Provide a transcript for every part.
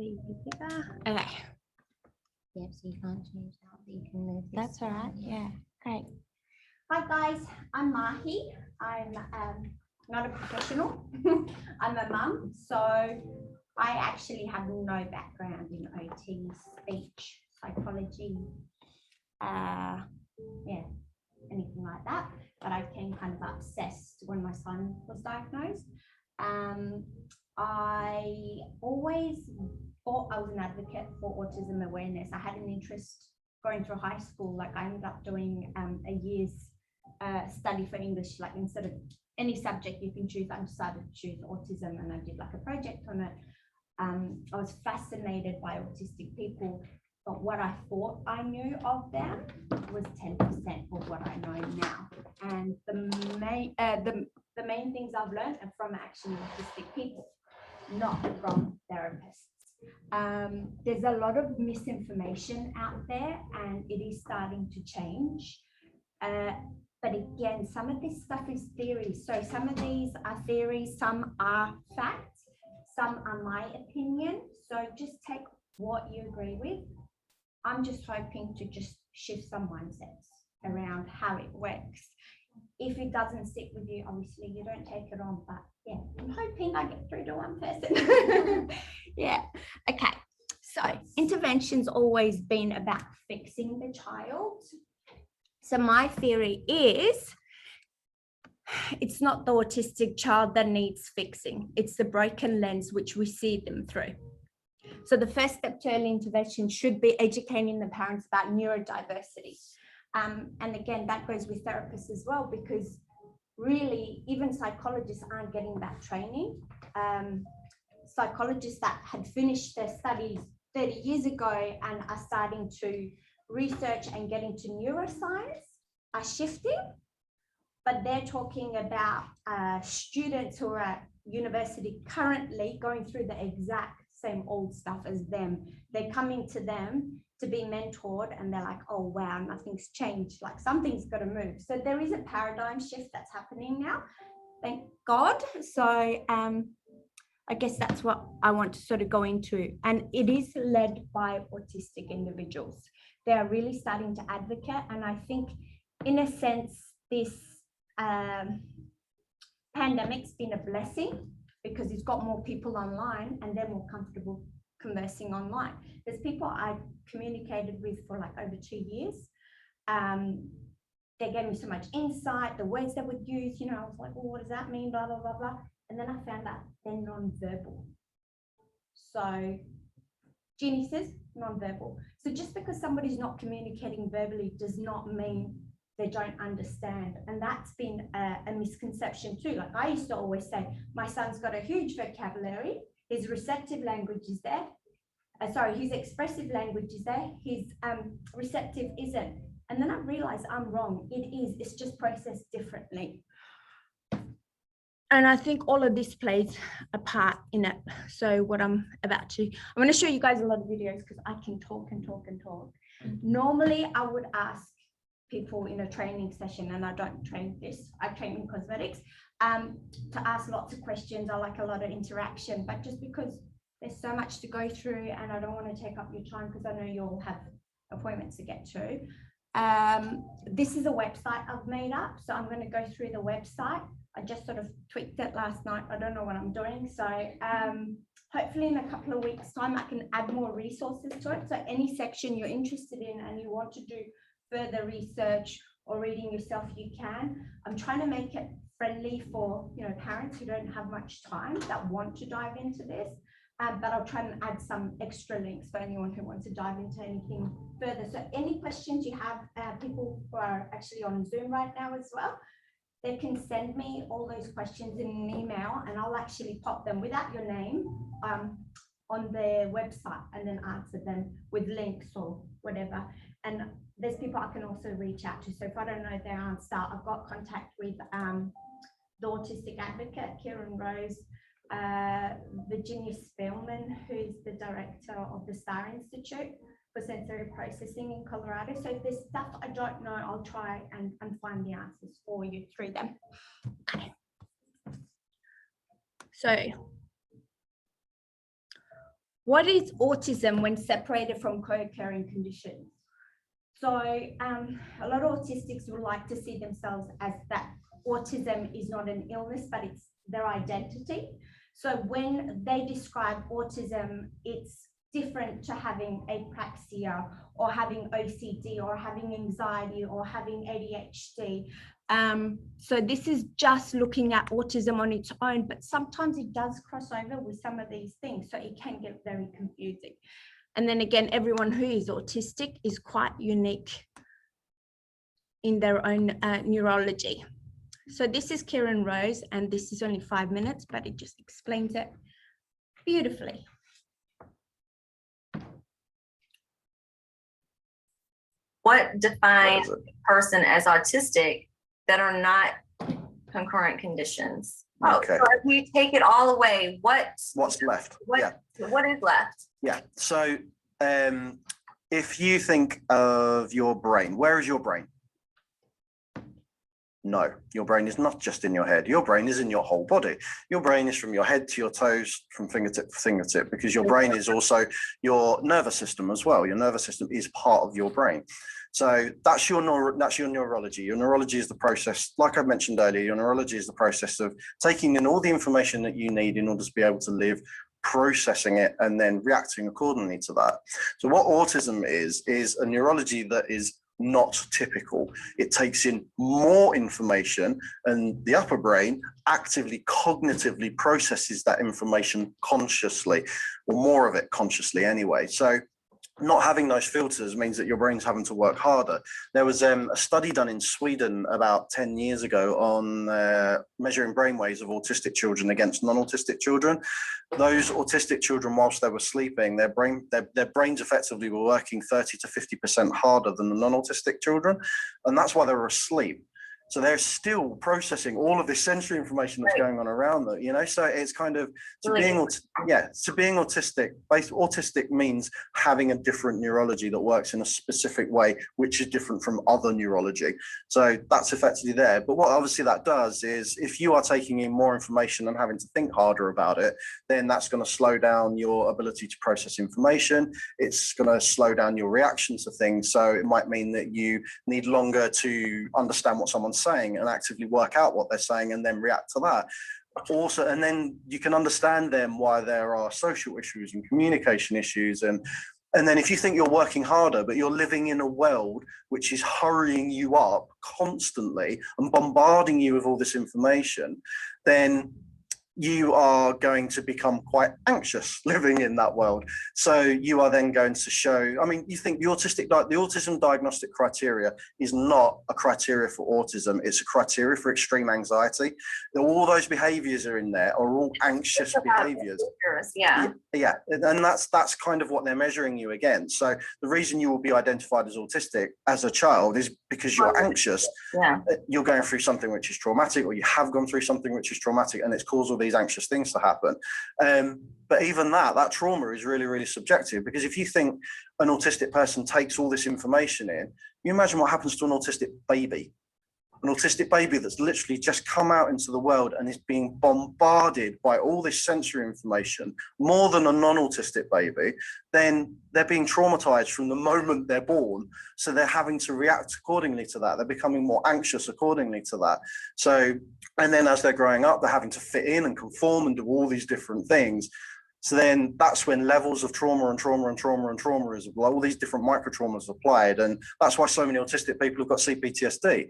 the bigger. Okay. Yeah, so you can't change that, but you can move this. That's all right. Yeah. Great. Hi guys, I'm Mahi. I'm not a professional. I'm a mum, so I actually have no background in OT, speech, psychology, anything like that. But I became kind of obsessed when my son was diagnosed. I always thought I was an advocate for autism awareness. I had an interest going through high school. Like I ended up doing a year's study for English, like instead of any subject you can choose, I decided to choose autism, and I did like a project on it. I was fascinated by autistic people, but what I thought I knew of them was 10% of what I know now. And the main things I've learned are from actually autistic people, not from therapists. There's a lot of misinformation out there, and it is starting to change. But again, some of this stuff is theory. So some of these are theories, some are facts, some are my opinion. So just take what you agree with. I'm just hoping to just shift some mindsets around how it works. If it doesn't sit with you, obviously you don't take it on, but yeah, I'm hoping I get through to one person. Yeah. Okay. So intervention's always been about fixing the child. So my theory is it's not the autistic child that needs fixing. It's the broken lens which we see them through. So the first step to early intervention should be educating the parents about neurodiversity. And again, that goes with therapists as well, because really even psychologists aren't getting that training. Psychologists that had finished their studies 30 years ago and are starting to research and get into neuroscience are shifting, but they're talking about students who are at university currently going through the exact same old stuff as them. They're coming to them to be mentored, and they're like, oh wow, nothing's changed, like something's got to move. So there is a paradigm shift that's happening now, thank God. So I guess that's what I want to sort of go into, and it is led by autistic individuals. They are really starting to advocate, and I think in a sense this pandemic's been a blessing, because it's got more people online and they're more comfortable conversing online. There's people I communicated with for like over 2 years. They gave me so much insight, the words they would use, you know, I was like, well, what does that mean, blah, blah, blah, blah. And then I found out they're non-verbal. So Jeannie says non-verbal. So just because somebody's not communicating verbally does not mean they don't understand. And that's been a misconception too. Like I used to always say, my son's got a huge vocabulary, his receptive language is there. His expressive language is there, his receptive isn't. And then I realized I'm wrong. It is, it's just processed differently. And I think all of this plays a part in it. So what I'm going to show you guys a lot of videos because I can talk and talk and talk. Normally I would ask people in a training session, and I don't train this, I train in cosmetics, to ask lots of questions. I like a lot of interaction, but just because there's so much to go through and I don't want to take up your time because I know you all have appointments to get to. This is a website I've made up, so I'm going to go through the website. I just sort of tweaked it last night. I don't know what I'm doing. So hopefully in a couple of weeks time, I can add more resources to it. So any section you're interested in and you want to do further research or reading yourself, you can. I'm trying to make it friendly for, you know, parents who don't have much time that want to dive into this. But I'll try and add some extra links for anyone who wants to dive into anything further. So any questions you have, people who are actually on Zoom right now as well, they can send me all those questions in an email, and I'll actually pop them without your name on the website and then answer them with links or whatever. And there's people I can also reach out to. So if I don't know their answer, I've got contact with the Autistic Advocate, Kieran Rose, Virginia Spellman, who's the director of the STAR Institute for Sensory Processing in Colorado. So if there's stuff I don't know, I'll try and find the answers for you through them. Okay. So what is autism when separated from co-occurring conditions? So a lot of autistics would like to see themselves as that autism is not an illness, but it's their identity. So when they describe autism, it's different to having apraxia or having OCD or having anxiety or having ADHD. So this is just looking at autism on its own, but sometimes it does cross over with some of these things. So it can get very confusing. And then again, everyone who is autistic is quite unique in their own neurology. So this is Kieran Rose, and this is only 5 minutes, but it just explains it beautifully. What defines a person as autistic that are not concurrent conditions? Okay. So if we take it all away, what's left? what is left? Yeah. So if you think of your brain, where is your brain? No, your brain is not just in your head. Your brain is in your whole body. Your brain is from your head to your toes, from fingertip to fingertip, because your brain is also your nervous system as well. Your nervous system is part of your brain. So that's your neurology. Your neurology is the process, like I mentioned earlier, your neurology is the process of taking in all the information that you need in order to be able to live, processing it, and then reacting accordingly to that. So what autism is a neurology that is not typical. It takes in more information, and the upper brain actively, cognitively processes that information consciously, or more of it consciously anyway. So not having those filters means that your brain's having to work harder. There was a study done in Sweden about 10 years ago on measuring brainwaves of autistic children against non-autistic children. Those autistic children, whilst they were sleeping, their brains effectively were working 30 to 50% harder than the non-autistic children. And that's why they were asleep. So they're still processing all of this sensory information that's going on around them, you know. So it's kind of being autistic. Autistic means having a different neurology that works in a specific way, which is different from other neurology. So that's effectively there. But what obviously that does is, if you are taking in more information and having to think harder about it, then that's going to slow down your ability to process information. It's going to slow down your reaction to things. So it might mean that you need longer to understand what someone's saying and actively work out what they're saying and then react to that. Also, and then you can understand them why there are social issues and communication issues, and then if you think you're working harder but you're living in a world which is hurrying you up constantly and bombarding you with all this information, then you are going to become quite anxious living in that world. So you are then going to show, I mean, you think the autism diagnostic criteria is not a criteria for autism, it's a criteria for extreme anxiety. All those behaviors are in there, are all anxious behaviors. Yeah. Yeah, and that's kind of what they're measuring you against. So the reason you will be identified as autistic as a child is because you're anxious. Yeah. You're going through something which is traumatic, or you have gone through something which is traumatic, and it's caused all these anxious things to happen. But even that trauma is really, really subjective, because if you think an autistic person takes all this information in, you imagine what happens to an autistic baby. An autistic baby that's literally just come out into the world and is being bombarded by all this sensory information more than a non-autistic baby, then they're being traumatized from the moment they're born. So they're having to react accordingly to that. They're becoming more anxious accordingly to that. So, and then as they're growing up, they're having to fit in and conform and do all these different things. So then that's when levels of trauma is all these different micro traumas applied. And that's why so many autistic people have got CPTSD,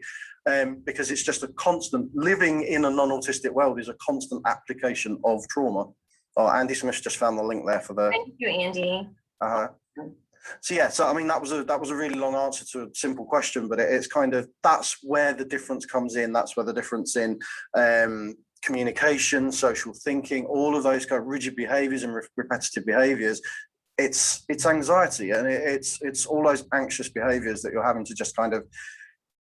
because it's just a constant living in a non-autistic world is a constant application of trauma. Oh, Andy Smith just found the link there for the. Thank you, Andy. So yeah, so I mean that was a really long answer to a simple question, but it's kind of, that's where the difference comes in. That's where the difference in communication, social thinking, all of those kind of rigid behaviors and repetitive behaviors, it's anxiety, and it's all those anxious behaviors that you're having to just kind of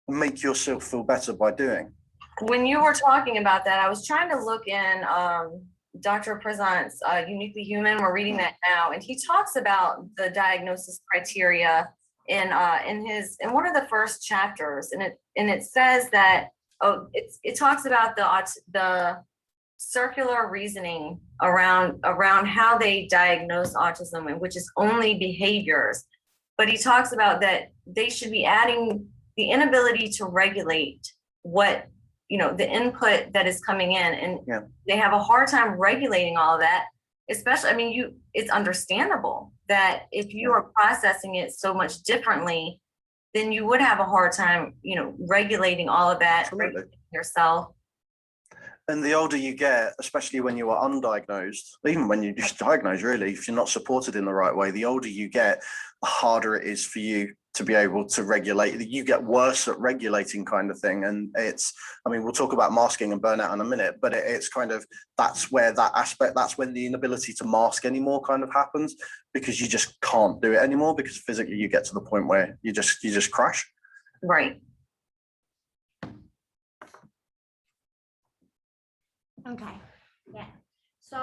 make yourself feel better by doing. When you were talking about that, I was trying to look in Dr. Prezant's Uniquely Human. We're reading that now, and he talks about the diagnosis criteria in one of the first chapters, and it says that it talks about the circular reasoning around how they diagnose autism, and which is only behaviors. But he talks about that they should be adding the inability to regulate what, the input that is coming in, and they have a hard time regulating all of that. Especially, I mean, it's understandable that if you are processing it so much differently, then you would have a hard time, regulating all of that, regulating yourself. And the older you get, especially when you are undiagnosed, even when you're just diagnosed, really, if you're not supported in the right way, the older you get, the harder it is for you to be able to regulate. You get worse at regulating, kind of thing. And we'll talk about masking and burnout in a minute, but it's kind of, that's when the inability to mask anymore kind of happens, because you just can't do it anymore, because physically you get to the point where you just crash. Right. Okay, yeah. So,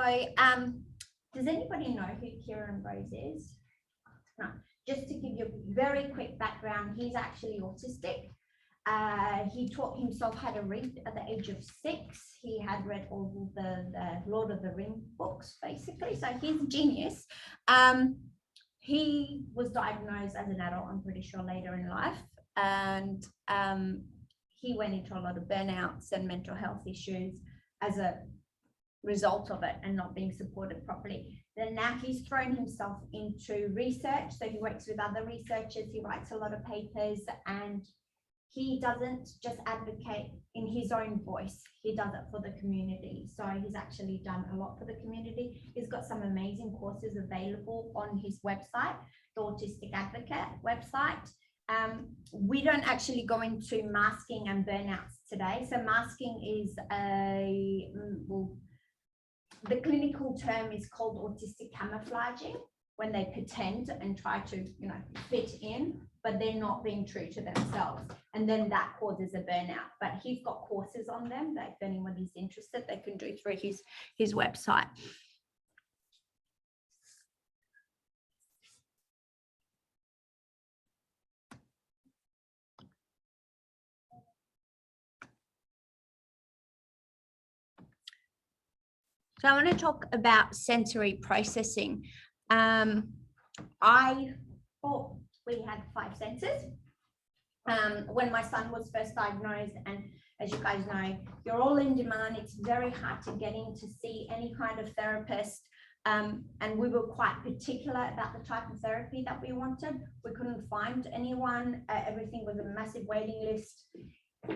does anybody know who Kieran Rose is? No. Just to give you a very quick background, he's actually autistic. He taught himself how to read at the age of 6. He had read all the Lord of the Rings books, basically. So he's a genius. He was diagnosed as an adult, I'm pretty sure, later in life. And he went into a lot of burnouts and mental health issues as a result of it, and not being supported properly. Then now he's thrown himself into research. So he works with other researchers, he writes a lot of papers, and he doesn't just advocate in his own voice, he does it for the community. So he's actually done a lot for the community. He's got some amazing courses available on his website, the Autistic Advocate website. We don't actually go into masking and burnouts today. So masking is the clinical term is called autistic camouflaging, when they pretend and try to, fit in, but they're not being true to themselves. And then that causes a burnout. But he's got courses on them that if anybody's interested, they can do through his website. So I want to talk about sensory processing. I thought we had 5 senses. When my son was first diagnosed, and as you guys know, you're all in demand. It's very hard to get in to see any kind of therapist. And we were quite particular about the type of therapy that we wanted. We couldn't find anyone. Everything was a massive waiting list.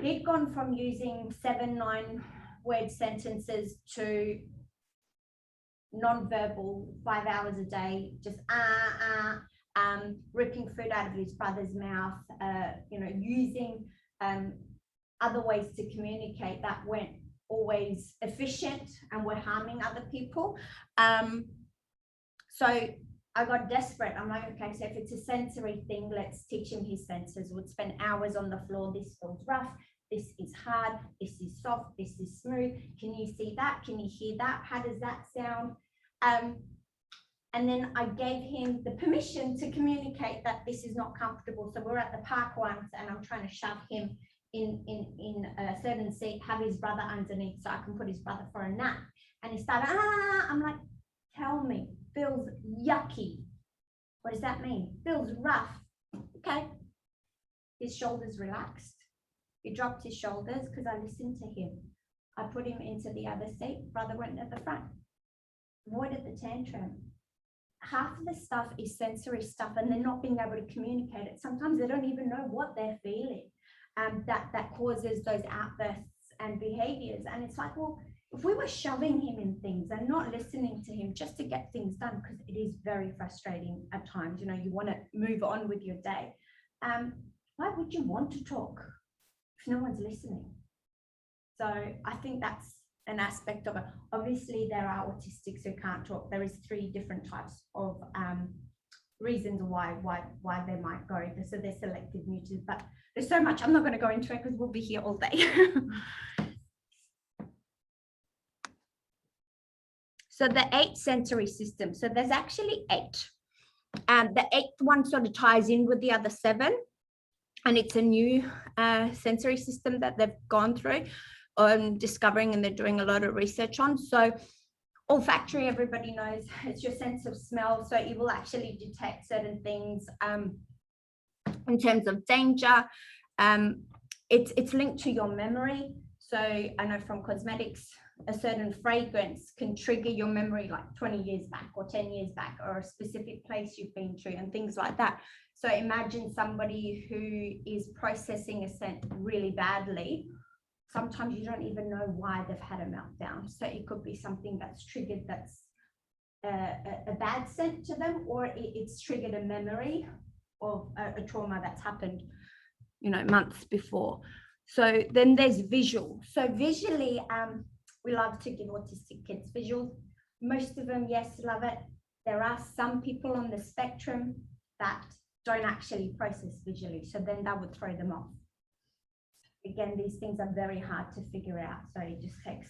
He'd gone from using 7-9 word sentences to non-verbal, 5 hours a day, just ripping food out of his brother's mouth, using other ways to communicate that weren't always efficient and were harming other people. So I got desperate. I'm like, okay, so if it's a sensory thing, let's teach him his senses. We'd spend hours on the floor. This feels rough. This is hard. This is soft. This is smooth. Can you see that? Can you hear that? How does that sound? And then I gave him the permission to communicate that this is not comfortable. So we're at the park once, and I'm trying to shove him in a certain seat, have his brother underneath so I can put his brother for a nap. And he started, I'm like, tell me, feels yucky. What does that mean? Feels rough. Okay. His shoulders relaxed. He dropped his shoulders because I listened to him. I put him into the other seat. Brother went at the front. Avoided the tantrum. Half of the stuff is sensory stuff, and they're not being able to communicate it. Sometimes they don't even know what they're feeling. That causes those outbursts and behaviors. And it's like, well, if we were shoving him in things and not listening to him just to get things done, because it is very frustrating at times, you want to move on with your day. Why would you want to talk if no one's listening? So I think that's an aspect of it. Obviously, there are autistics who can't talk. There is 3 different types of reasons why they might go. So they're selective mutism, but there's so much. I'm not going to go into it because we'll be here all day. So the 8 sensory systems. So there's actually 8. The 8th one sort of ties in with the other 7. And it's a new sensory system that they've gone through. discovering, and they're doing a lot of research on. So olfactory, everybody knows, it's your sense of smell. So it will actually detect certain things in terms of danger. It's linked to your memory. So I know from cosmetics, a certain fragrance can trigger your memory like 20 years back or 10 years back, or a specific place you've been to and things like that. So imagine somebody who is processing a scent really badly. Sometimes you don't even know why they've had a meltdown. So it could be something that's triggered that's a bad scent to them, or it's triggered a memory of a trauma that's happened, you know, months before. So then there's visual. So visually, we love to give autistic kids visuals. Most of them, yes, love it. There are some people on the spectrum that don't actually process visually. So then that would throw them off. Again, these things are very hard to figure out. So it just takes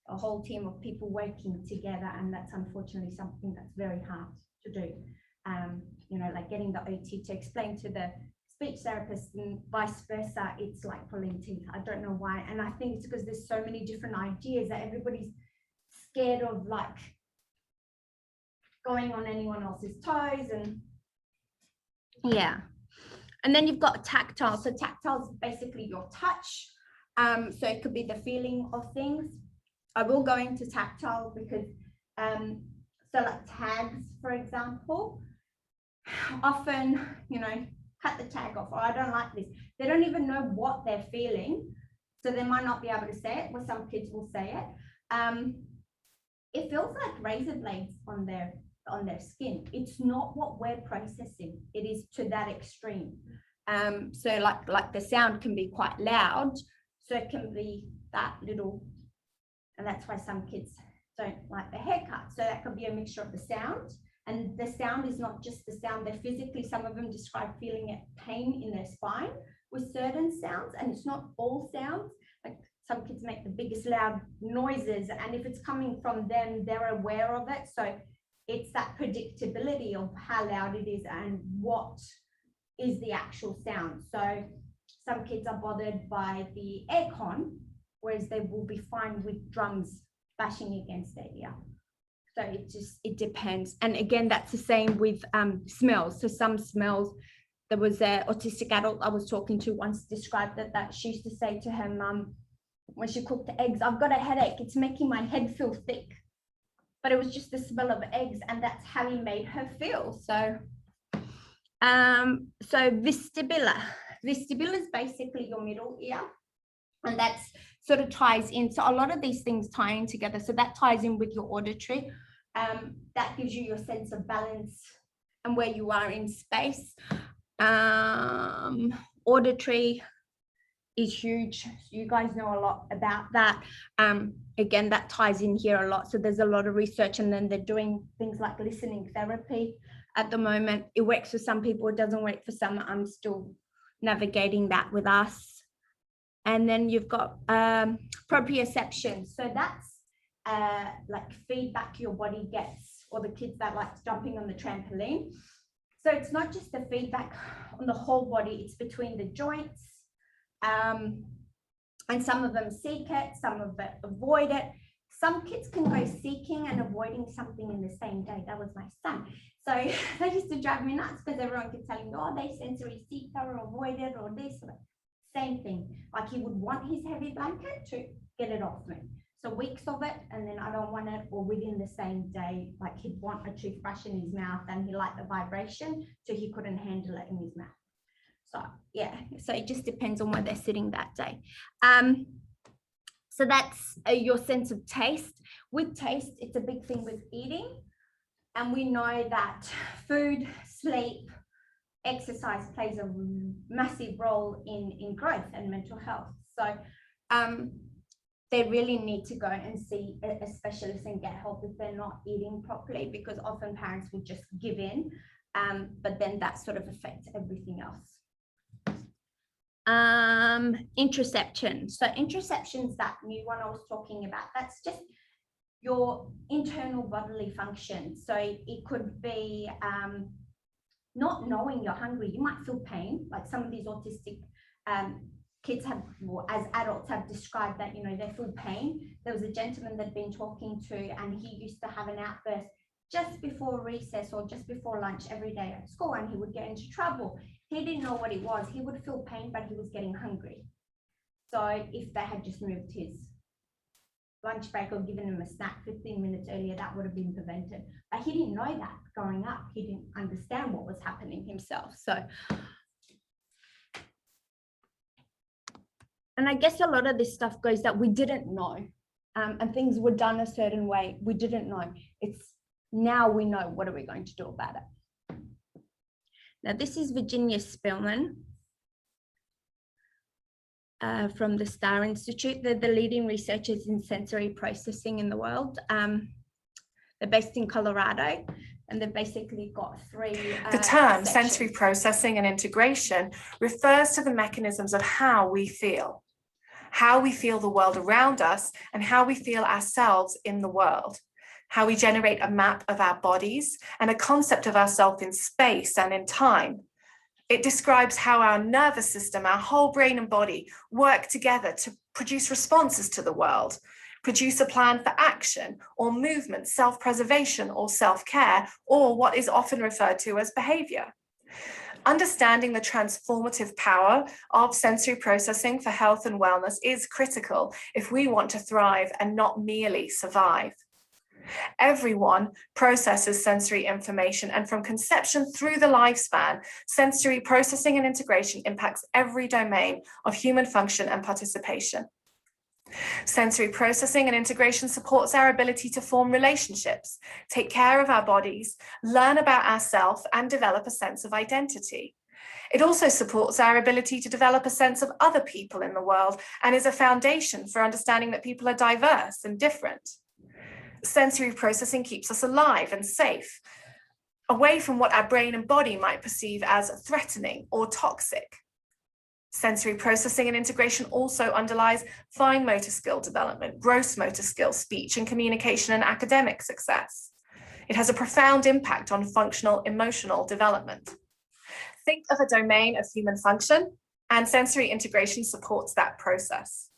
a whole team of people working together. And that's unfortunately something that's very hard to do. You know, like getting the OT to explain to the speech therapist and vice versa, it's like pulling teeth. I don't know why. And I think it's because there's so many different ideas that everybody's scared of, like going on anyone else's toes. And yeah. And then you've got tactile. So tactile is basically your touch. So it could be the feeling of things. I will go into tactile because so like tags, for example, often, you know, cut the tag off, or I don't like this. They don't even know what they're feeling. So they might not be able to say it, where some kids will say it. It feels like razor blades on their skin. It's not what we're processing. It is to that extreme. So like the sound can be quite loud. So it can be that little, and that's why some kids don't like the haircut. So that could be a mixture of the sound. And the sound is not just the sound. They're physically, some of them describe feeling pain in their spine with certain sounds, and it's not all sounds. Like some kids make the biggest loud noises, and if it's coming from them, they're aware of it. So it's that predictability of how loud it is and what is the actual sound. So some kids are bothered by the aircon, whereas they will be fine with drums bashing against their ear. So it depends. And again, that's the same with smells. So some smells, there was an autistic adult I was talking to once described that she used to say to her mum when she cooked the eggs, "I've got a headache, it's making my head feel thick." But it was just the smell of eggs, and that's how he made her feel. So vestibular is basically your middle ear, and that's sort of ties in. So a lot of these things tie in together. So that ties in with your auditory. That gives you your sense of balance and where you are in space. Auditory is huge. You guys know a lot about that. Again, that ties in here a lot. So there's a lot of research, and then they're doing things like listening therapy at the moment. It works for some people, it doesn't work for some. I'm still navigating that with us. And then you've got proprioception. So that's like feedback your body gets, or the kids that like jumping on the trampoline. So it's not just the feedback on the whole body, it's between the joints. And some of them seek it, some of it avoid it. Some kids can go seeking and avoiding something in the same day. That was my son. So they used to drive me nuts because everyone kept telling me, oh, they sensory seeked or avoided or this. Same thing. Like he would want his heavy blanket to get it off me. So weeks of it, and then I don't want it, or within the same day, like he'd want a toothbrush in his mouth and he liked the vibration, so he couldn't handle it in his mouth. So yeah, so it just depends on where they're sitting that day. So that's your sense of taste. With taste, it's a big thing with eating. And we know that food, sleep, exercise plays a massive role in growth and mental health. So they really need to go and see a specialist and get help if they're not eating properly, because often parents will just give in, but then that sort of affects everything else. Interoception. So interoception is that new one I was talking about. That's just your internal bodily function. So it could be not knowing you're hungry. You might feel pain, like some of these autistic kids have, well, as adults have described that, you know, they feel pain. There was a gentleman that I'd been talking to, and he used to have an outburst just before recess or just before lunch every day at school, and he would get into trouble. He didn't know what it was. He would feel pain, but he was getting hungry. So if they had just moved his lunch break or given him a snack 15 minutes earlier, that would have been prevented. But he didn't know that growing up. He didn't understand what was happening himself. So, and I guess a lot of this stuff goes that we didn't know, and things were done a certain way. We didn't know. It's now we know. What are we going to do about it? Now, this is Virginia Spillman from the Star Institute. They're the leading researchers in sensory processing in the world. They're based in Colorado, and they've basically got three The term sections. sensory processing and integration refers to the mechanisms of how we feel the world around us, and how we feel ourselves in the world, how we generate a map of our bodies and a concept of ourselves in space and in time. It describes how our nervous system, our whole brain and body work together to produce responses to the world, produce a plan for action or movement, self-preservation or self-care, or what is often referred to as behavior. Understanding the transformative power of sensory processing for health and wellness is critical if we want to thrive and not merely survive. Everyone processes sensory information, and from conception through the lifespan, sensory processing and integration impacts every domain of human function and participation. Sensory processing and integration supports our ability to form relationships, take care of our bodies, learn about ourselves, and develop a sense of identity. It also supports our ability to develop a sense of other people in the world, and is a foundation for understanding that people are diverse and different. Sensory processing keeps us alive and safe, away from what our brain and body might perceive as threatening or toxic. Sensory processing and integration also underlies fine motor skill development, gross motor skill, speech and communication, and academic success. It has a profound impact on functional emotional development. Think of a domain of human function, and sensory integration supports that process.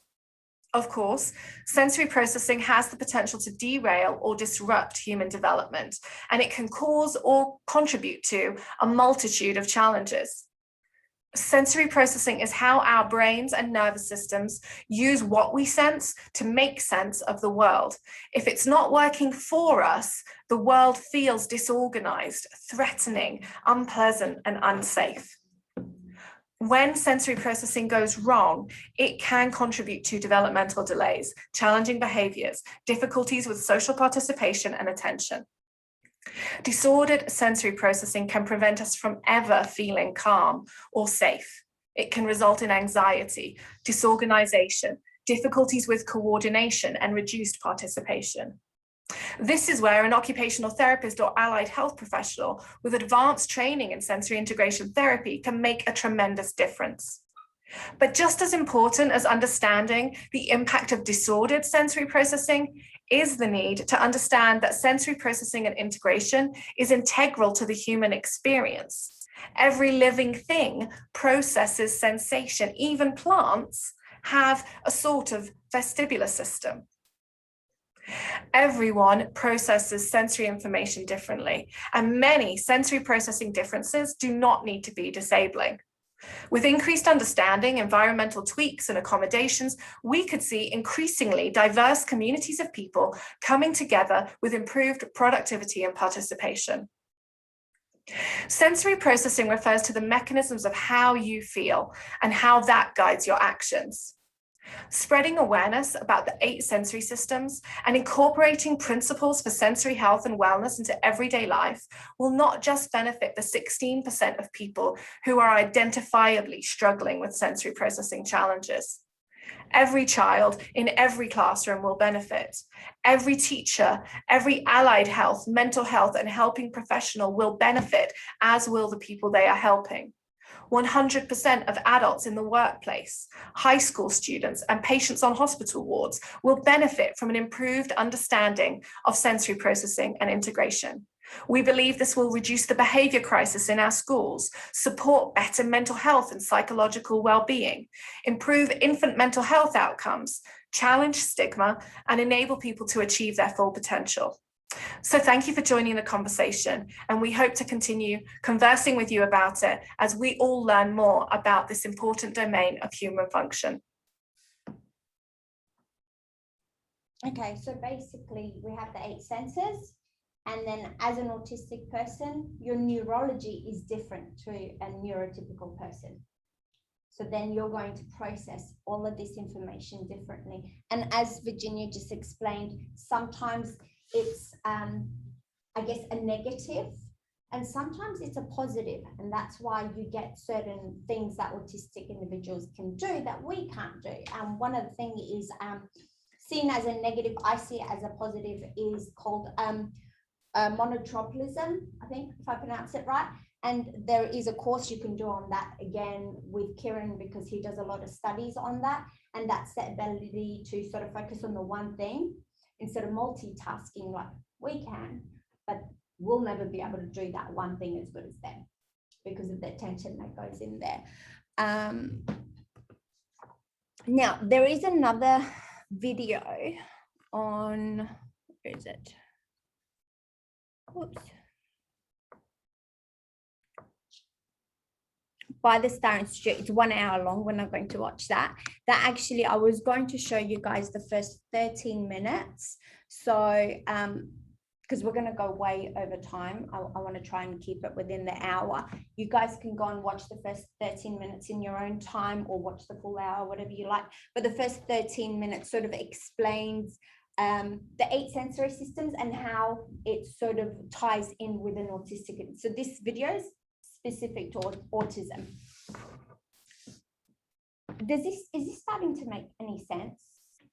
Of course, sensory processing has the potential to derail or disrupt human development, and it can cause or contribute to a multitude of challenges. Sensory processing is how our brains and nervous systems use what we sense to make sense of the world. If it's not working for us, the world feels disorganized, threatening, unpleasant, and unsafe. When sensory processing goes wrong, it can contribute to developmental delays, challenging behaviors, difficulties with social participation and attention. Disordered sensory processing can prevent us from ever feeling calm or safe. It can result in anxiety, disorganization, difficulties with coordination, and reduced participation. This is where an occupational therapist or allied health professional with advanced training in sensory integration therapy can make a tremendous difference. But just as important as understanding the impact of disordered sensory processing is the need to understand that sensory processing and integration is integral to the human experience. Every living thing processes sensation. Even plants have a sort of vestibular system. Everyone processes sensory information differently, and many sensory processing differences do not need to be disabling. With increased understanding, environmental tweaks, and accommodations, we could see increasingly diverse communities of people coming together with improved productivity and participation. Sensory processing refers to the mechanisms of how you feel and how that guides your actions. Spreading awareness about the 8 sensory systems and incorporating principles for sensory health and wellness into everyday life will not just benefit the 16% of people who are identifiably struggling with sensory processing challenges. Every child in every classroom will benefit. Every teacher, every allied health, mental health, and helping professional will benefit, as will the people they are helping. 100% of adults in the workplace, high school students, and patients on hospital wards will benefit from an improved understanding of sensory processing and integration. We believe this will reduce the behavior crisis in our schools, support better mental health and psychological well-being, improve infant mental health outcomes, challenge stigma, and enable people to achieve their full potential. So thank you for joining the conversation, and we hope to continue conversing with you about it as we all learn more about this important domain of human function. Okay, so basically we have the 8 senses, and then as an autistic person, your neurology is different to a neurotypical person. So then you're going to process all of this information differently. And as Virginia just explained, sometimes it's, I guess, a negative, and sometimes it's a positive. And that's why you get certain things that autistic individuals can do that we can't do. And one of the things is seen as a negative, I see it as a positive, is called monotropism, I think, if I pronounce it right. And there is a course you can do on that, again, with Kieran, because he does a lot of studies on that. And that's the ability to sort of focus on the one thing instead of multitasking like we can, but we'll never be able to do that one thing as good as them because of the attention that goes in there. Now, there is another video on, where is it? Oops. By the Star Institute. It's 1 hour long. We're not going to watch that. That actually, I was going to show you guys the first 13 minutes. So, because we're going to go way over time. I want to try and keep it within the hour. You guys can go and watch the first 13 minutes in your own time, or watch the full hour, whatever you like. But the first 13 minutes sort of explains the 8 sensory systems and how it sort of ties in with an autistic. So this video is specific to autism. Is this starting to make any sense?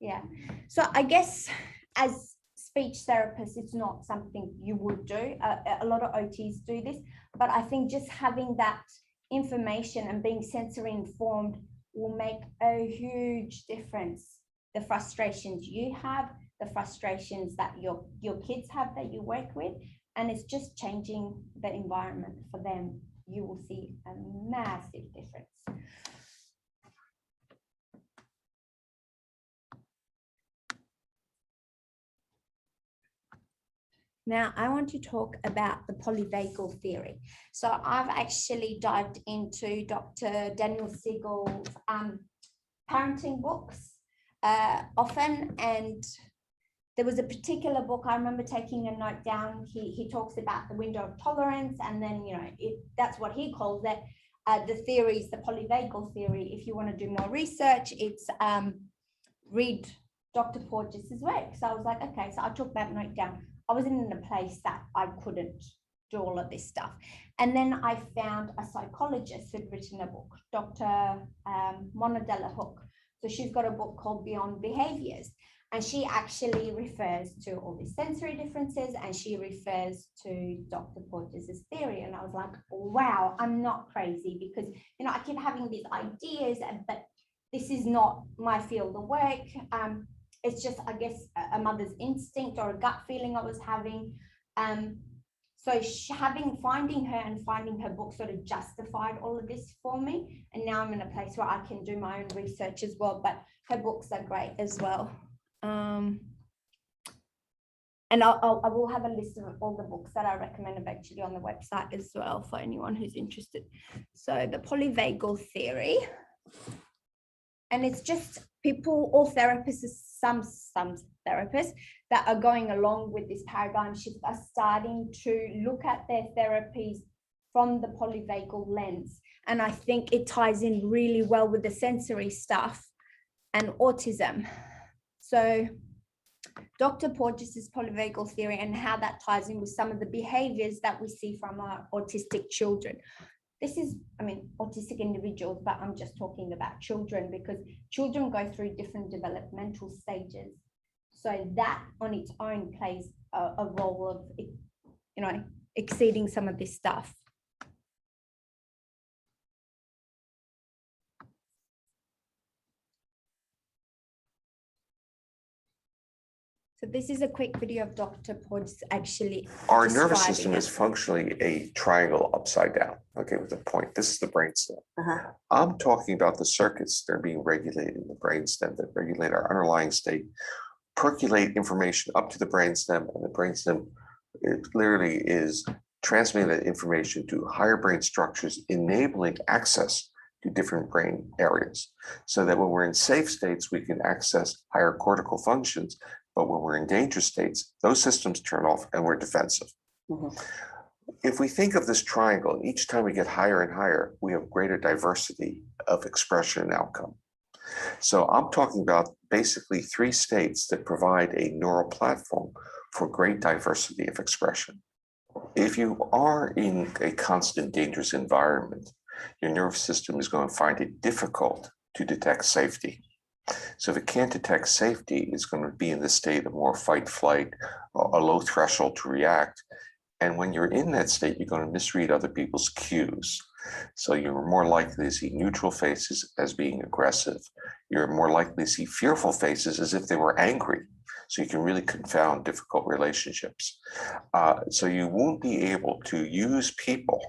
Yeah. So I guess as speech therapists, it's not something you would do. A lot of OTs do this, but I think just having that information and being sensory informed will make a huge difference. The frustrations you have, the frustrations that your kids have that you work with, and it's just changing the environment for them. You will see a massive difference. Now, I want to talk about the polyvagal theory. So I've actually dived into Dr. Daniel Siegel's parenting books often, and there was a particular book I remember taking a note down. He talks about the window of tolerance, and then, you know, that's what he calls it. The theories, the polyvagal theory. If you want to do more research, it's read Dr. Porges's work. So I was like, okay, so I took that note down. I wasn't in a place that I couldn't do all of this stuff. And then I found a psychologist who'd written a book, Dr. Mona Hook. So she's got a book called Beyond Behaviors. And she actually refers to all these sensory differences, and she refers to Dr. Porges's theory. And I was like, wow, I'm not crazy, because, you know, I keep having these ideas, but this is not my field of work. It's just, I guess, a mother's instinct or a gut feeling I was having. So finding her and finding her book sort of justified all of this for me. And now I'm in a place where I can do my own research as well, but her books are great as well. And I will have a list of all the books that I recommend eventually on the website as well for anyone who's interested. So the polyvagal theory, and it's just people, all therapists, some therapists that are going along with this paradigm shift are starting to look at their therapies from the polyvagal lens. And I think it ties in really well with the sensory stuff and autism. So Dr. Porges's polyvagal theory and how that ties in with some of the behaviors that we see from our autistic children. This is, I mean, autistic individuals, but I'm just talking about children, because children go through different developmental stages. So that on its own plays a role of, you know, exceeding some of this stuff. So this is a quick video of Dr. Pod's actually Our nervous describing system it. is functionally a triangle upside down, okay, with a point. This is the brainstem. I'm talking about the circuits that are being regulated in the brainstem that regulate our underlying state, percolate information up to the brainstem, and the brainstem, it literally is transmitting that information to higher brain structures, enabling access to different brain areas. So that when we're in safe states, we can access higher cortical functions, but when we're in dangerous states, those systems turn off and we're defensive. If we think of this triangle, and each time we get higher and higher, we have greater diversity of expression and outcome. So I'm talking about basically 3 states that provide a neural platform for great diversity of expression. If you are in a constant dangerous environment, your nervous system is going to find it difficult to detect safety. So if it can't detect safety, it's going to be in the state of more fight, flight, a low threshold to react. And when you're in that state, you're going to misread other people's cues. So you're more likely to see neutral faces as being aggressive. You're more likely to see fearful faces as if they were angry. So you can really confound difficult relationships. So you won't be able to use people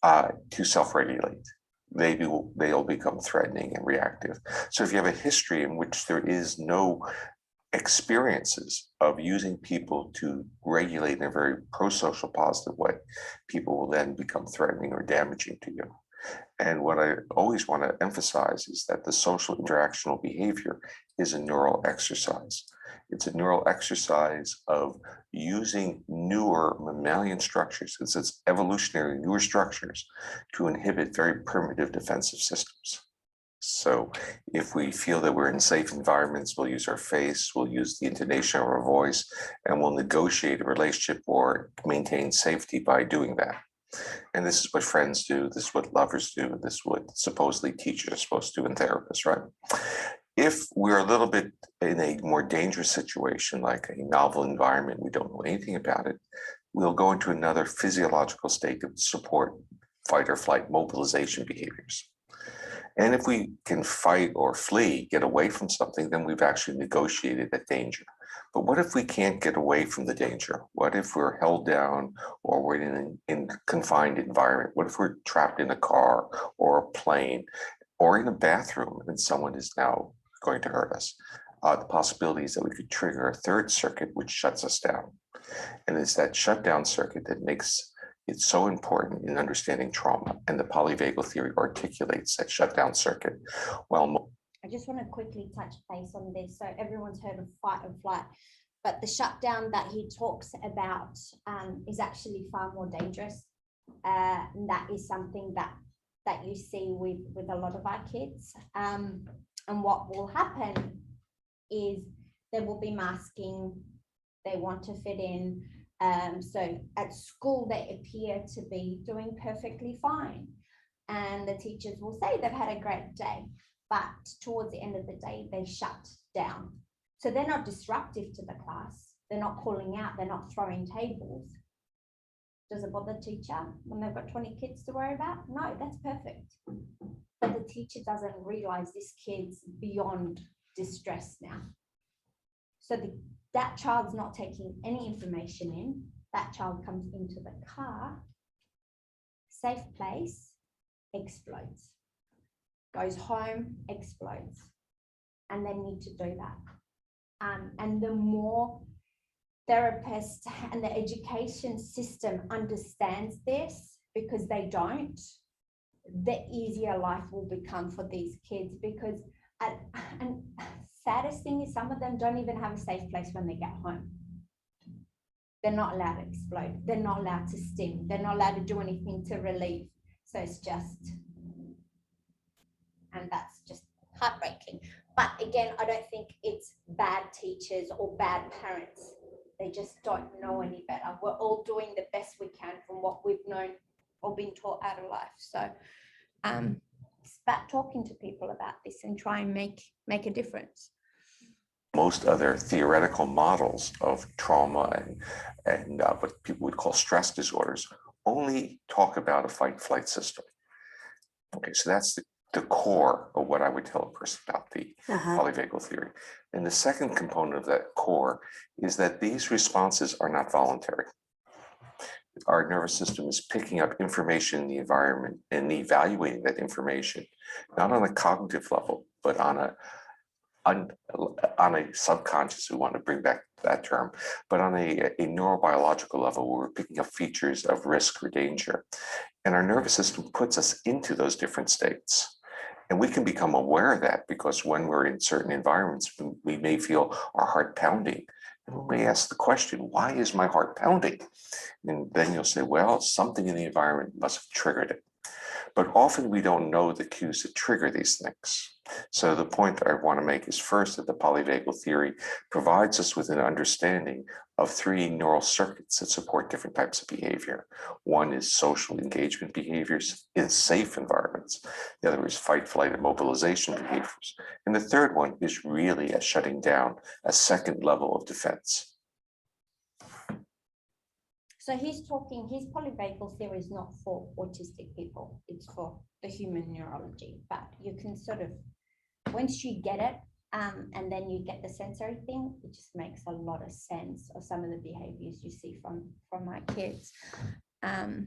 to self-regulate. They'll become threatening and reactive. So if you have a history in which there is no experiences of using people to regulate in a very pro-social positive way, people will then become threatening or damaging to you. And what I always want to emphasize is that the social interactional behavior is a neural exercise. It's a neural exercise of using newer mammalian structures, since it's evolutionary newer structures, to inhibit very primitive defensive systems. So if we feel that we're in safe environments, we'll use our face, we'll use the intonation of our voice, and we'll negotiate a relationship or maintain safety by doing that. And this is what friends do, this is what lovers do, this is what supposedly teachers are supposed to do and therapists, right? If we're a little bit in a more dangerous situation, like a novel environment, we don't know anything about it, we'll go into another physiological state to support fight or flight mobilization behaviors. And if we can fight or flee, get away from something, then we've actually negotiated that danger. But what if we can't get away from the danger? What if we're held down or we're in a confined environment? What if we're trapped in a car or a plane or in a bathroom and someone is now going to hurt us? The possibility is that we could trigger a third circuit, which shuts us down. And it's that shutdown circuit that makes it so important in understanding trauma. And the polyvagal theory articulates that shutdown circuit. Well, I just want to quickly touch base on this. So everyone's heard of fight or flight, but the shutdown that he talks about is actually far more dangerous. And that is something that you see with a lot of our kids. And what will happen is there will be masking. They want to fit in. So at school, they appear to be doing perfectly fine. And the teachers will say they've had a great day, but towards the end of the day, they shut down. So they're not disruptive to the class. They're not calling out. They're not throwing tables. Does it bother the teacher when they've got 20 kids to worry about? No, that's perfect. But the teacher doesn't realize this kid's beyond distress now. So that child's not taking any information in. That child comes into the car, safe place, explodes. Goes home, explodes. And they need to do that. And the more therapists and the education system understands this, because they don't, the easier life will become for these kids. Because, and saddest thing is some of them don't even have a safe place when they get home. They're not allowed to explode. They're not allowed to stim. They're not allowed to do anything to relieve. So it's just, and that's just heartbreaking. But again, I don't think it's bad teachers or bad parents. They just don't know any better. We're all doing the best we can from what we've known or been taught out of life. So it's about talking to people about this and try and make a difference. most other theoretical models of trauma and what people would call stress disorders only talk about a fight-flight system. Okay, so that's the the core of what I would tell a person about the Uh-huh. polyvagal theory. And the second component of that core is that these responses are not voluntary. Our nervous system is picking up information in the environment and evaluating that information, not on a cognitive level, but on a subconscious, we want to bring back that term, but on a neurobiological level, where we're picking up features of risk or danger. And our nervous system puts us into those different states. And we can become aware of that because when we're in certain environments, we may feel our heart pounding. And we may ask the question, why is my heart pounding? And then you'll say, well, something in the environment must have triggered it. But often we don't know the cues that trigger these things. So the point that I want to make is first that the polyvagal theory provides us with an understanding of three neural circuits that support different types of behavior. One is social engagement behaviors in safe environments. The other is fight, flight, and mobilization behaviors. And the third one is really a shutting down, a second level of defense. So his polyvagal theory is not for autistic people, it's for the human neurology, but you can sort of, once you get it, and then you get the sensory thing, it just makes a lot of sense of some of the behaviors you see from my kids. Now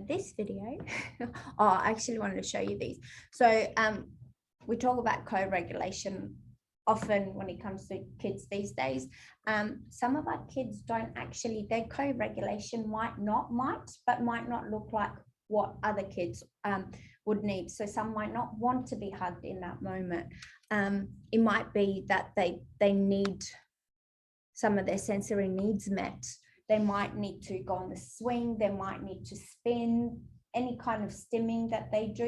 this video, I actually wanted to show you these. So we talk about co-regulation often when it comes to kids these days. Some of our kids don't actually, their co-regulation might not look like what other kids would need. So some might not want to be hugged in that moment. It might be that they need some of their sensory needs met. They might need to go on the swing, they might need to spin, any kind of stimming that they do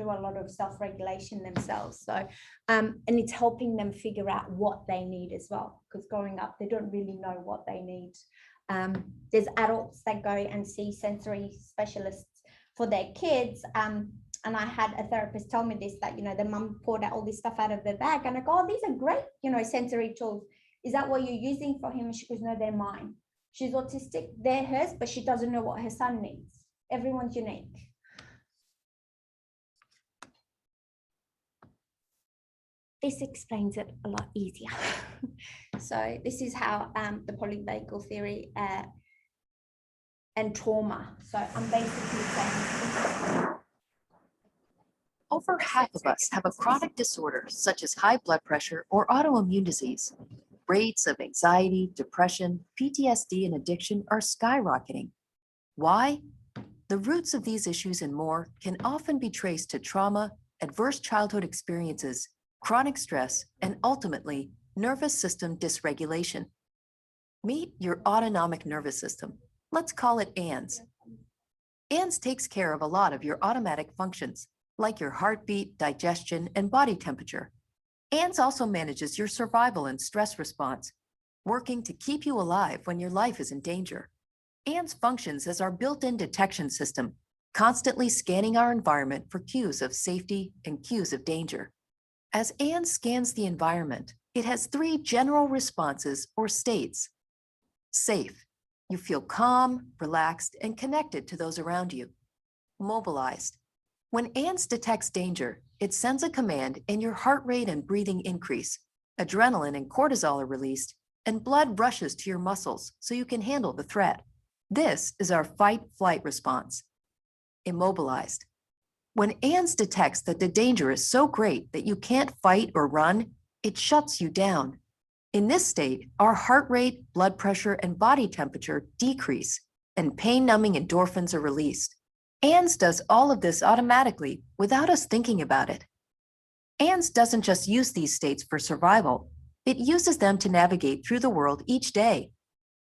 a lot of self-regulation themselves. So, and it's helping them figure out what they need as well, because growing up, they don't really know what they need. There's adults that go and see sensory specialists for their kids. And I had a therapist tell me this, that, the mum poured out all this stuff out of their bag, and I go, oh, these are great, sensory tools. Is that what you're using for him? And she goes, no, they're mine. She's autistic, they're hers, but she doesn't know what her son needs. Everyone's unique. This explains it a lot easier. So this is how the polyvagal theory and trauma. So I'm basically saying, Over half of us have a chronic disorder such as high blood pressure or autoimmune disease. Rates of anxiety, depression, PTSD, and addiction are skyrocketing. Why? The roots of these issues and more can often be traced to trauma, adverse childhood experiences, chronic stress, and ultimately, nervous system dysregulation. Meet your autonomic nervous system. Let's call it ANS. ANS takes care of a lot of your automatic functions, like your heartbeat, digestion, and body temperature. ANS also manages your survival and stress response, working to keep you alive when your life is in danger. ANS functions as our built-in detection system, constantly scanning our environment for cues of safety and cues of danger. As ANS scans the environment, it has three general responses or states. Safe. You feel calm, relaxed, and connected to those around you. Mobilized. When ANS detects danger, it sends a command and your heart rate and breathing increase. Adrenaline and cortisol are released, and blood rushes to your muscles so you can handle the threat. This is our fight-flight response. Immobilized. When ANS detects that the danger is so great that you can't fight or run, it shuts you down. In this state, our heart rate, blood pressure, and body temperature decrease, and pain-numbing endorphins are released. ANS does all of this automatically without us thinking about it. ANS doesn't just use these states for survival, it uses them to navigate through the world each day.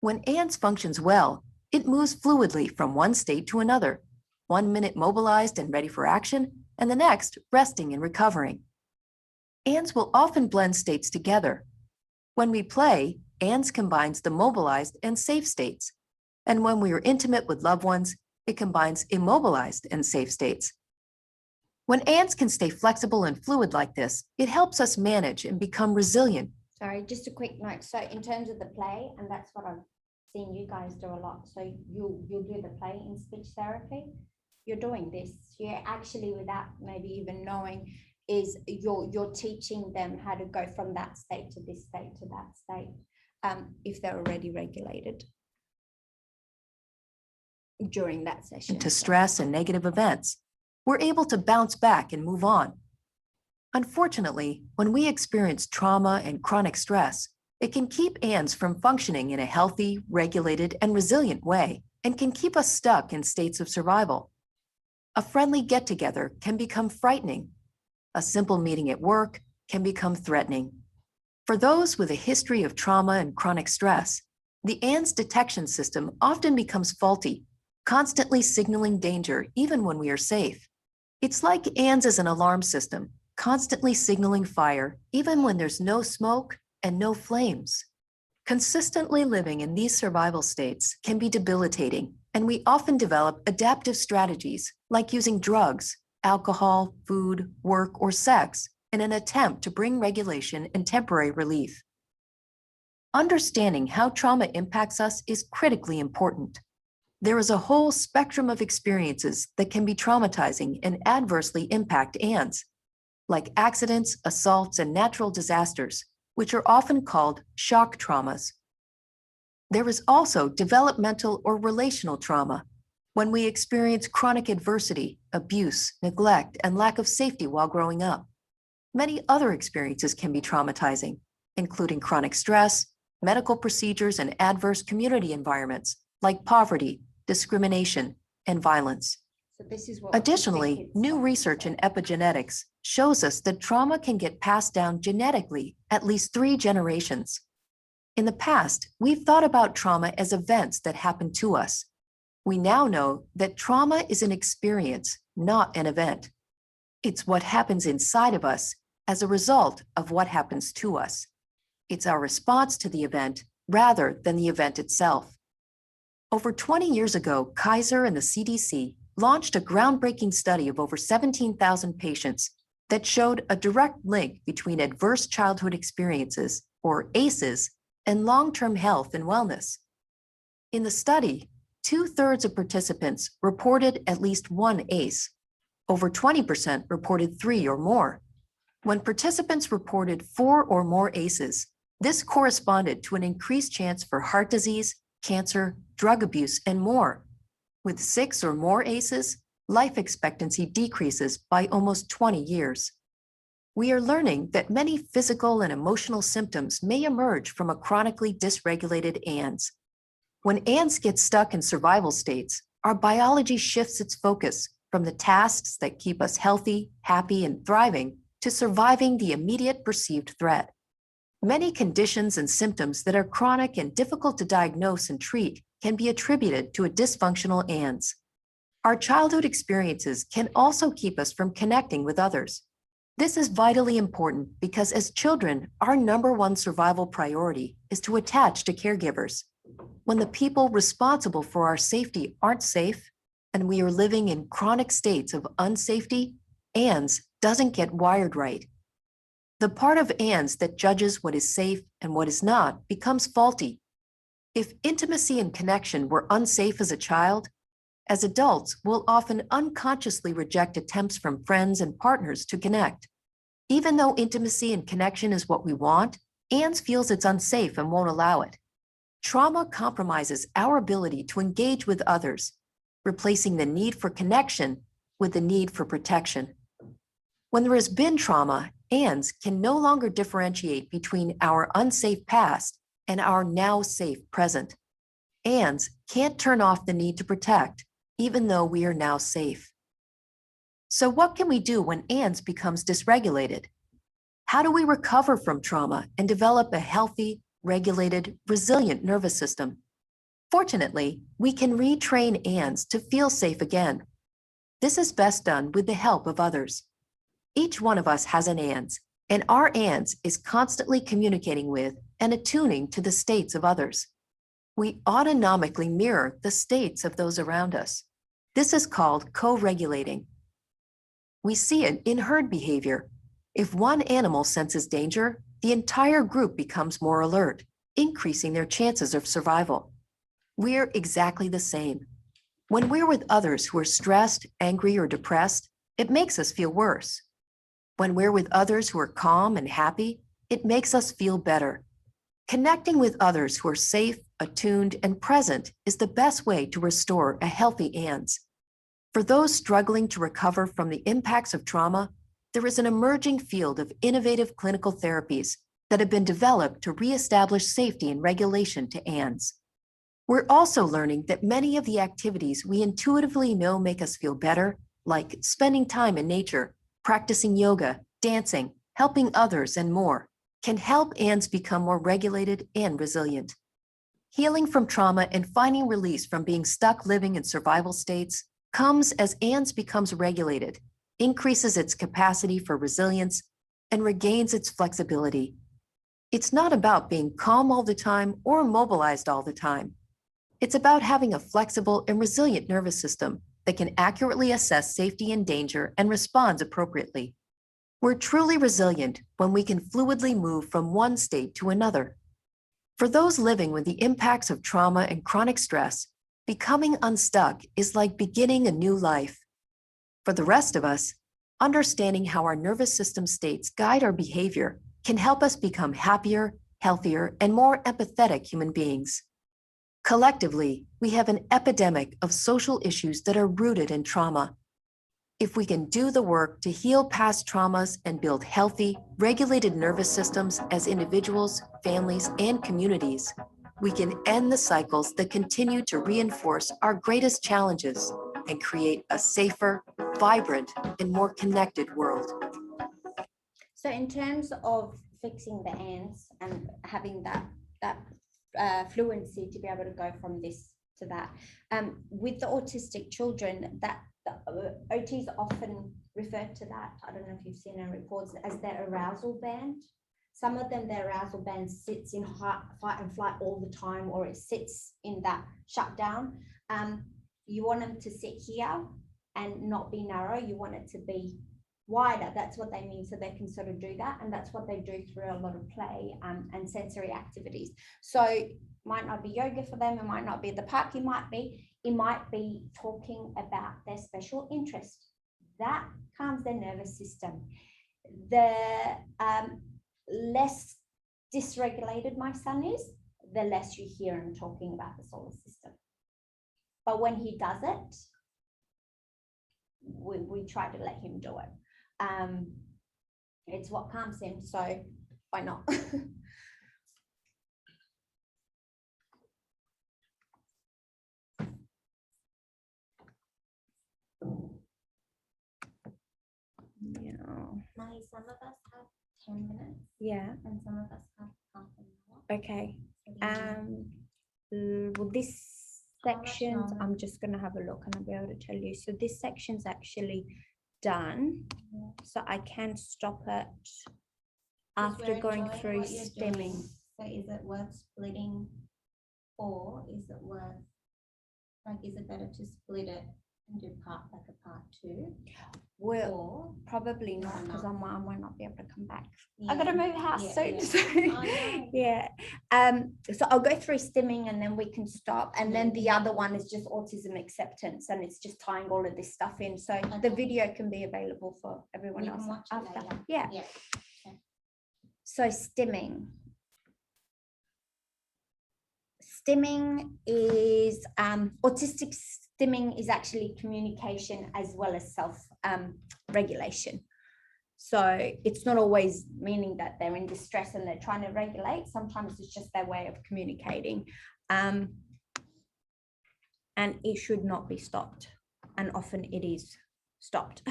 When ANS functions well, it moves fluidly from one state to another, 1 minute mobilized and ready for action, and the next resting and recovering. ANS will often blend states together. When we play, ANS combines the mobilized and safe states. And when we are intimate with loved ones, it combines immobilized and safe states. When ANS can stay flexible and fluid like this, it helps us manage and become resilient. sorry, just a quick note. So in terms of the play, and that's what I'm seen you guys do a lot. So you'll do the play in speech therapy. You're doing this. You're actually, without maybe even knowing, is you're teaching them how to go from that state to this state to that state, if they're already regulated during that session. To stress and negative events, we're able to bounce back and move on. Unfortunately, when we experience trauma and chronic stress, it can keep ANS from functioning in a healthy, regulated, and resilient way, and can keep us stuck in states of survival. A friendly get-together can become frightening. A simple meeting at work can become threatening. For those with a history of trauma and chronic stress, the ANS detection system often becomes faulty, constantly signaling danger even when we are safe. It's like ANS is an alarm system, constantly signaling fire even when there's no smoke and no flames. Consistently living in these survival states can be debilitating, and we often develop adaptive strategies like using drugs, alcohol, food, work, or sex in an attempt to bring regulation and temporary relief. Understanding how trauma impacts us is critically important. There is a whole spectrum of experiences that can be traumatizing and adversely impact ANS, like accidents, assaults, and natural disasters, which are often called shock traumas. There is also developmental or relational trauma, when we experience chronic adversity, abuse, neglect, and lack of safety while growing up. Many other experiences can be traumatizing, including chronic stress, medical procedures, and adverse community environments like poverty, discrimination, and violence. So this is what Additionally, new research in epigenetics shows us that trauma can get passed down genetically at least 3 generations. In the past, we've thought about trauma as events that happen to us. We now know that trauma is an experience, not an event. It's what happens inside of us as a result of what happens to us. It's our response to the event rather than the event itself. Over 20 years ago, Kaiser and the CDC launched a groundbreaking study of over 17,000 patients that showed a direct link between adverse childhood experiences, or ACEs, and long-term health and wellness. In the study, 2/3 of participants reported at least one ACE. Over 20% reported 3 or more. When participants reported 4 or more ACEs, this corresponded to an increased chance for heart disease, cancer, drug abuse, and more. With 6 or more ACEs, life expectancy decreases by almost 20 years. We are learning that many physical and emotional symptoms may emerge from a chronically dysregulated ANS. When ANS gets stuck in survival states, our biology shifts its focus from the tasks that keep us healthy, happy, and thriving to surviving the immediate perceived threat. Many conditions and symptoms that are chronic and difficult to diagnose and treat can be attributed to a dysfunctional ANS. Our childhood experiences can also keep us from connecting with others. This is vitally important because as children, our #1 survival priority is to attach to caregivers. When the people responsible for our safety aren't safe, and we are living in chronic states of unsafety, ANS doesn't get wired right. The part of ANS that judges what is safe and what is not becomes faulty. If intimacy and connection were unsafe as a child, as adults, we'll often unconsciously reject attempts from friends and partners to connect. Even though intimacy and connection is what we want, ANS feels it's unsafe and won't allow it. Trauma compromises our ability to engage with others, replacing the need for connection with the need for protection. When there has been trauma, ANS can no longer differentiate between our unsafe past and our now safe present. ANS can't turn off the need to protect, even though we are now safe. So what can we do when ANS becomes dysregulated? How do we recover from trauma and develop a healthy, regulated, resilient nervous system? Fortunately, we can retrain ANS to feel safe again. This is best done with the help of others. Each one of us has an ANS, and our ANS is constantly communicating with and attuning to the states of others. We autonomically mirror the states of those around us. This is called co-regulating. We see it in herd behavior. If one animal senses danger, the entire group becomes more alert, increasing their chances of survival. We're exactly the same. When we're with others who are stressed, angry, or depressed, it makes us feel worse. When we're with others who are calm and happy, it makes us feel better. Connecting with others who are safe, attuned, and present is the best way to restore a healthy ANS. For those struggling to recover from the impacts of trauma, there is an emerging field of innovative clinical therapies that have been developed to reestablish safety and regulation to ANS. We're also learning that many of the activities we intuitively know make us feel better, like spending time in nature, practicing yoga, dancing, helping others, and more, can help ANS become more regulated and resilient. Healing from trauma and finding release from being stuck living in survival states comes as ANS becomes regulated, increases its capacity for resilience, and regains its flexibility. It's not about being calm all the time or mobilized all the time. It's about having a flexible and resilient nervous system that can accurately assess safety and danger and responds appropriately. We're truly resilient when we can fluidly move from one state to another. For those living with the impacts of trauma and chronic stress, becoming unstuck is like beginning a new life. For the rest of us, understanding how our nervous system states guide our behavior can help us become happier, healthier, and more empathetic human beings. Collectively, we have an epidemic of social issues that are rooted in trauma. If we can do the work to heal past traumas and build healthy, regulated nervous systems as individuals, families, and communities, we can end the cycles that continue to reinforce our greatest challenges and create a safer, vibrant, and more connected world. So in terms of fixing the ANS and having that fluency to be able to go from this to that, with the autistic children, that the OTs often refer to that, I don't know if you've seen in reports, as their arousal band. Some of them, their arousal band sits in fight and flight all the time, or it sits in that shutdown. You want them to sit here and not be narrow. You want it to be wider. That's what they mean. So they can sort of do that. And that's what they do through a lot of play and sensory activities. So it might not be yoga for them. It might not be at the park. It might be talking about their special interest. That calms their nervous system. The less dysregulated my son is, the less you hear him talking about the solar system. But when he does it, we try to let him do it. It's what calms him, so why not? Yeah. Molly, some of us have 10 minutes Yeah. and some of us have half an hour. Okay. So we need- Well, this How much section, longer? I'm just going to have a look and I'll be able to tell you. So this section's actually done. Yeah. So I can stop it 'Cause after we're going enjoying through what you're stimming. doing. So is it worth splitting, or is it worth, like, is it better to split it and do part 2? Well, Or probably not, Why because not? I might not be able to come back. yeah. I gotta move house Yeah, soon. yeah. So no. yeah. So I'll go through stimming and then we can stop. And then the other one is just autism acceptance, and it's just tying all of this stuff in. So the Okay. video can be available for everyone We else can watch it after. later. Yeah. Yeah. So stimming. Stimming is autistic stimming is actually communication as well as self regulation. So it's not always meaning that they're in distress and they're trying to regulate. Sometimes it's just their way of communicating. And it should not be stopped. And often it is stopped,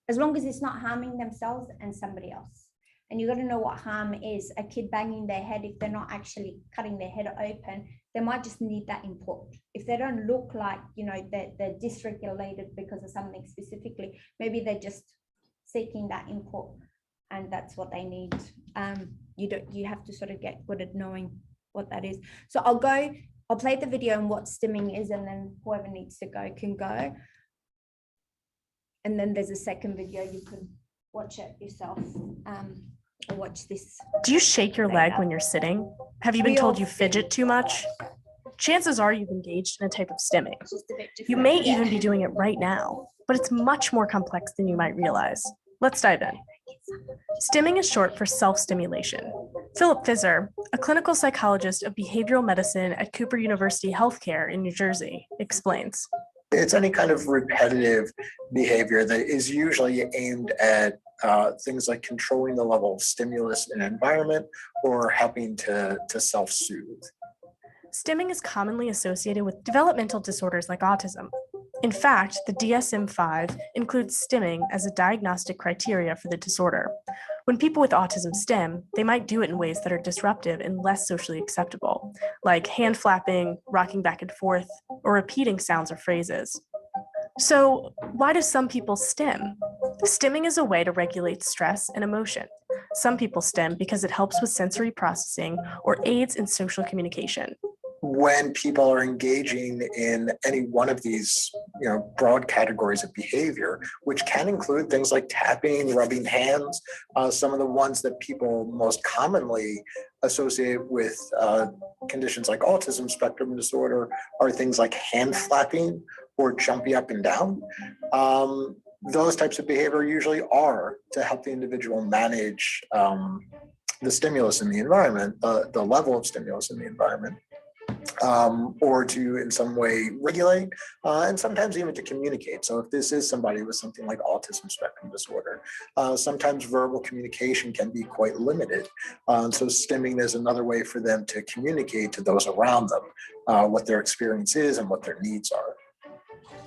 as long as it's not harming themselves and somebody else. And you got to know what harm is. A kid banging their head, if they're not actually cutting their head open, they might just need that input. If they don't look like, you know, they're dysregulated because of something specifically, maybe they're just seeking that input, and that's what they need. You have to sort of get good at knowing what that is. So I'll play the video on what stimming is, and then whoever needs to go can go. And then there's a second video, you can watch it yourself, or watch this. Do you shake your leg later. when you're sitting? Have you been We told all you fidget too much? chances are you've engaged in a type of stimming. You may even be doing it right now, but it's much more complex than you might realize. Let's dive in. Stimming is short for self-stimulation. Philip Fisser, a clinical psychologist of behavioral medicine at Cooper University Healthcare in New Jersey, explains. It's any kind of repetitive behavior that is usually aimed at things like controlling the level of stimulus in an environment or helping to self-soothe. Stimming is commonly associated with developmental disorders like autism. In fact, the DSM-5 includes stimming as a diagnostic criteria for the disorder. When people with autism stim, they might do it in ways that are disruptive and less socially acceptable, like hand flapping, rocking back and forth, or repeating sounds or phrases. So, why do some people stim? Stimming is a way to regulate stress and emotion. Some people stim because it helps with sensory processing or aids in social communication. When people are engaging in any one of these, broad categories of behavior, which can include things like tapping, rubbing hands, some of the ones that people most commonly associate with conditions like autism spectrum disorder are things like hand flapping or jumping up and down. Those types of behavior usually are to help the individual manage the stimulus in the environment, the level of stimulus in the environment. Or to in some way regulate, and sometimes even to communicate. So if this is somebody with something like autism spectrum disorder, sometimes verbal communication can be quite limited. So stimming is another way for them to communicate to those around them what their experience is and what their needs are.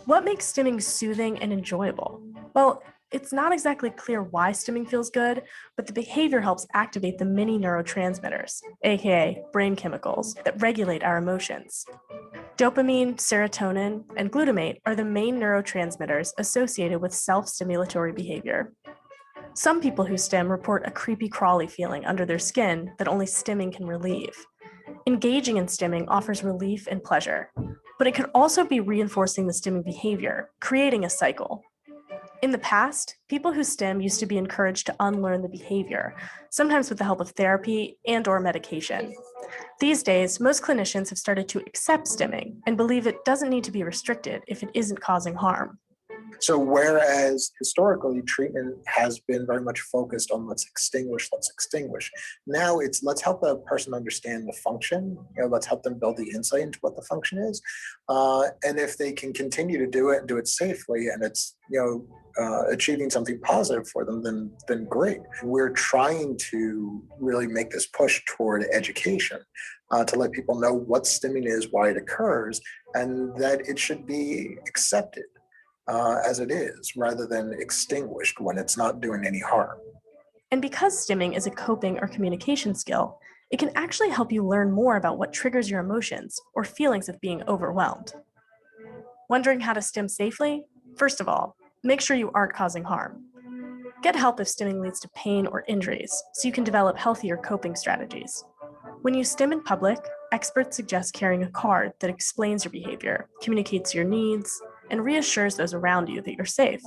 What makes stimming soothing and enjoyable? Well, it's not exactly clear why stimming feels good, but the behavior helps activate the many neurotransmitters, aka brain chemicals, that regulate our emotions. Dopamine, serotonin, and glutamate are the main neurotransmitters associated with self-stimulatory behavior. Some people who stim report a creepy crawly feeling under their skin that only stimming can relieve. Engaging in stimming offers relief and pleasure, but it could also be reinforcing the stimming behavior, creating a cycle. In the past, people who stim used to be encouraged to unlearn the behavior, sometimes with the help of therapy and/or medication. These days, most clinicians have started to accept stimming and believe it doesn't need to be restricted if it isn't causing harm. So whereas historically treatment has been very much focused on let's extinguish, now it's let's help a person understand the function, let's help them build the insight into what the function is. And if they can continue to do it and do it safely and it's, achieving something positive for them, then great. We're trying to really make this push toward education to let people know what stimming is, why it occurs, and that it should be accepted as it is, rather than extinguished when it's not doing any harm. And because stimming is a coping or communication skill, it can actually help you learn more about what triggers your emotions or feelings of being overwhelmed. Wondering how to stim safely? First of all, make sure you aren't causing harm. Get help if stimming leads to pain or injuries, so you can develop healthier coping strategies. When you stim in public, experts suggest carrying a card that explains your behavior, communicates your needs, and reassures those around you that you're safe.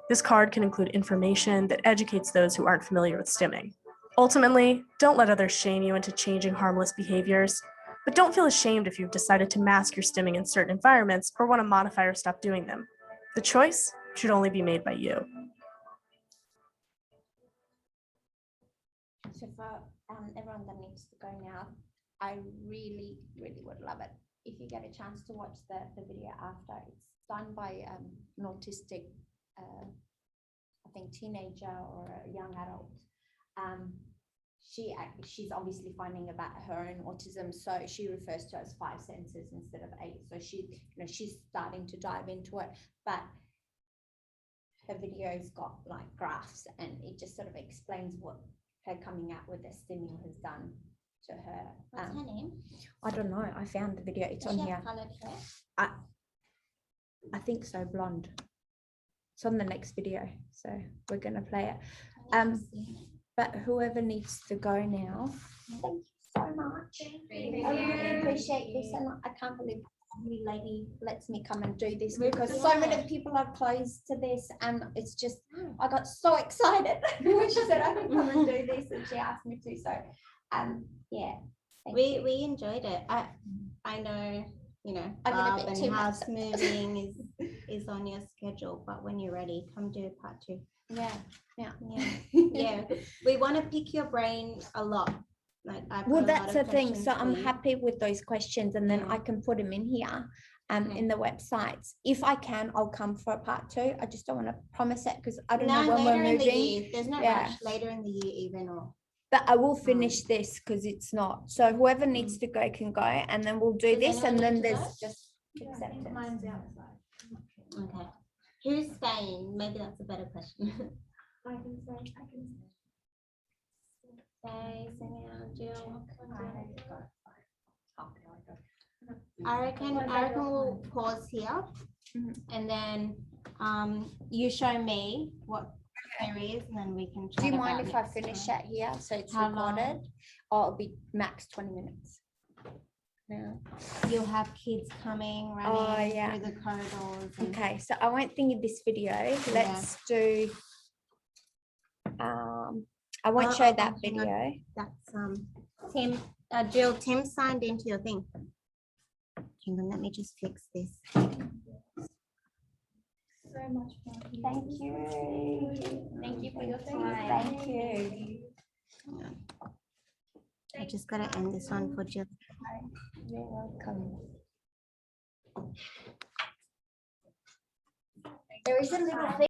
This card can include information that educates those who aren't familiar with stimming. Ultimately, don't let others shame you into changing harmless behaviors, but don't feel ashamed if you've decided to mask your stimming in certain environments or want to modify or stop doing them. The choice should only be made by you. So for everyone that needs to go now, I really, really would love it if you get a chance to watch the video after. It's done by an autistic, I think, teenager or a young adult. She's obviously finding about her own autism, so she refers to it as 5 senses instead of 8. So she's starting to dive into it, but her video's got like graphs, and it just sort of explains what her coming out with the stimming has done to her. What's her name? I don't know. I found the video. It's on here. Coloured hair? I think so, blonde. It's on the next video, so we're gonna play it. But whoever needs to go now, thank you so much. I really appreciate this, and I can't believe the lady lets me come and do this because so many people are closed to this, and it's just I got so excited when she said I could come and do this, and she asked me to. So, yeah. We enjoyed it. I know, you know, I get a Bob bit and too house much. moving is on your schedule, but when you're ready, come do part 2. Yeah. Yeah, yeah. We want to pick your brain a lot. Like I've Well, got a lot that's of the thing. questions So for I'm you. happy with those questions, and then Yeah. I can put them in here, Okay. in the websites. If I can, I'll come for a part 2. I just don't want to promise it because I don't No, know when we're later in the moving. year. There's no Yeah. rush. Later in the year, even or. But I will finish this because it's not. So whoever needs to go can go, and then we'll do Does this, and anyone then need to there's go? just acceptance. Mine's outside. Okay. Who's staying? Maybe that's a better question. I can say. Stay, Sonia, Jill. I reckon we'll pause here, Mhm. and then you show me what there is, and then we can. Do you chat mind about if I next finish time. it here so it's How long? recorded? Or it'll be max 20 minutes. Yeah. You'll have kids coming, running Oh, yeah. through the corridors. And Okay, so I won't think of this video. Let's do. I won't show that hang on. video. That's Tim. Jill. Tim signed into your thing. Hang on, let me just fix this. So much fun. Thank you. Thank you for your time. Thank you. Hang on. I just gotta end this one for Jill. You're welcome. There is a little thing.